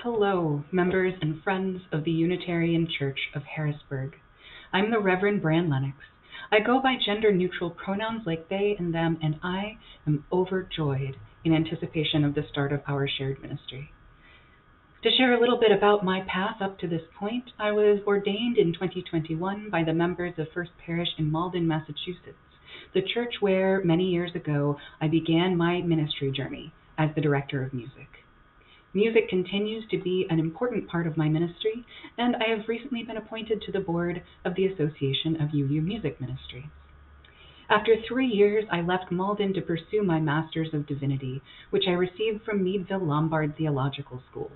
Hello, members and friends of the Unitarian Church of Harrisburg. I'm the Reverend Bran Lennox. I go by gender-neutral pronouns like they and them, and I am overjoyed in anticipation of the start of our shared ministry. To share a little bit about my path up to this point, I was ordained in 2021 by the members of First Parish in Malden, Massachusetts, the church where, many years ago, I began my ministry journey as the director of music. Music continues to be an important part of my ministry, and I have recently been appointed to the board of the Association of UU Music Ministries. After 3 years, I left Malden to pursue my Master's of Divinity, which I received from Meadville Lombard Theological School.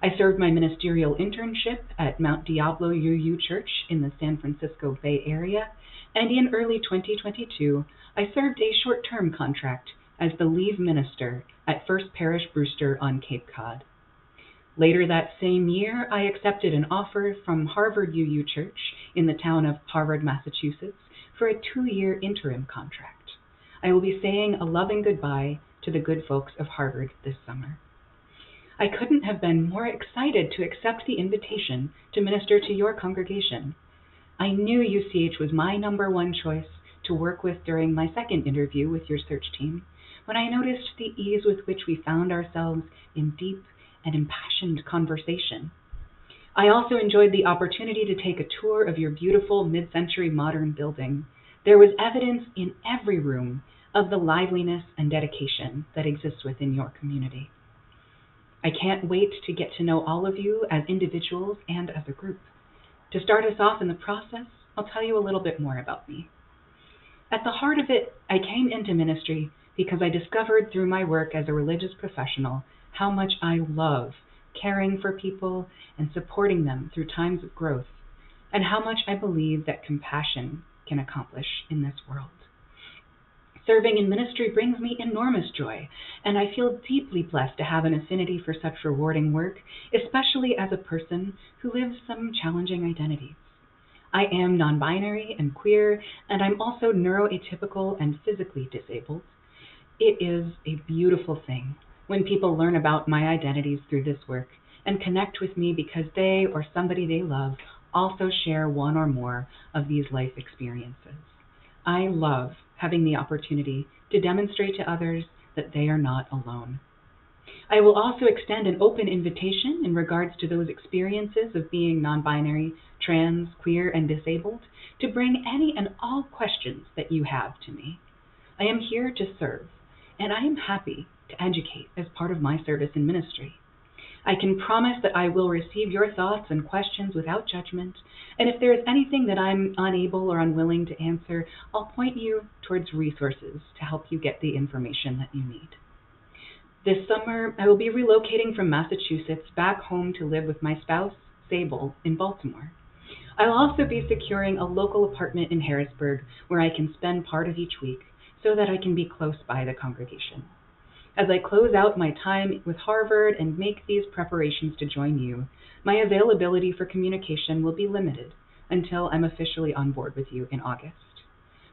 I served my ministerial internship at Mount Diablo UU Church in the San Francisco Bay Area, and in early 2022, I served a short-term contract as the lead minister at First Parish Brewster on Cape Cod. Later that same year, I accepted an offer from Harvard UU Church in the town of Harvard, Massachusetts, for a 2-year interim contract. I will be saying a loving goodbye to the good folks of Harvard this summer. I couldn't have been more excited to accept the invitation to minister to your congregation. I knew UCH was my number one choice to work with during my second interview with your search team, when I noticed the ease with which we found ourselves in deep and impassioned conversation. I also enjoyed the opportunity to take a tour of your beautiful mid-century modern building. There was evidence in every room of the liveliness and dedication that exists within your community. I can't wait to get to know all of you as individuals and as a group. To start us off in the process, I'll tell you a little bit more about me. At the heart of it, I came into ministry because I discovered through my work as a religious professional how much I love caring for people and supporting them through times of growth, and how much I believe that compassion can accomplish in this world. Serving in ministry brings me enormous joy, and I feel deeply blessed to have an affinity for such rewarding work, especially as a person who lives some challenging identities. I am non-binary and queer, and I'm also neuroatypical and physically disabled. It is a beautiful thing when people learn about my identities through this work and connect with me because they or somebody they love also share one or more of these life experiences. I love having the opportunity to demonstrate to others that they are not alone. I will also extend an open invitation in regards to those experiences of being non-binary, trans, queer, and disabled to bring any and all questions that you have to me. I am here to serve, and I am happy to educate as part of my service in ministry. I can promise that I will receive your thoughts and questions without judgment, and if there is anything that I'm unable or unwilling to answer, I'll point you towards resources to help you get the information that you need. This summer, I will be relocating from Massachusetts back home to live with my spouse, Sable, in Baltimore. I'll also be securing a local apartment in Harrisburg where I can spend part of each week so that I can be close by the congregation. As I close out my time with Harvard and make these preparations to join you, my availability for communication will be limited until I'm officially on board with you in August.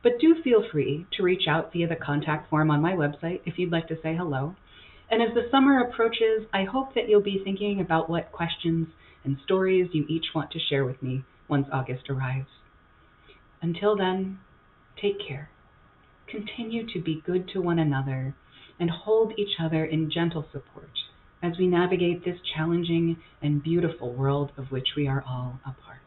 But do feel free to reach out via the contact form on my website if you'd like to say hello. And as the summer approaches, I hope that you'll be thinking about what questions and stories you each want to share with me once August arrives. Until then, take care. Continue to be good to one another and hold each other in gentle support as we navigate this challenging and beautiful world of which we are all a part.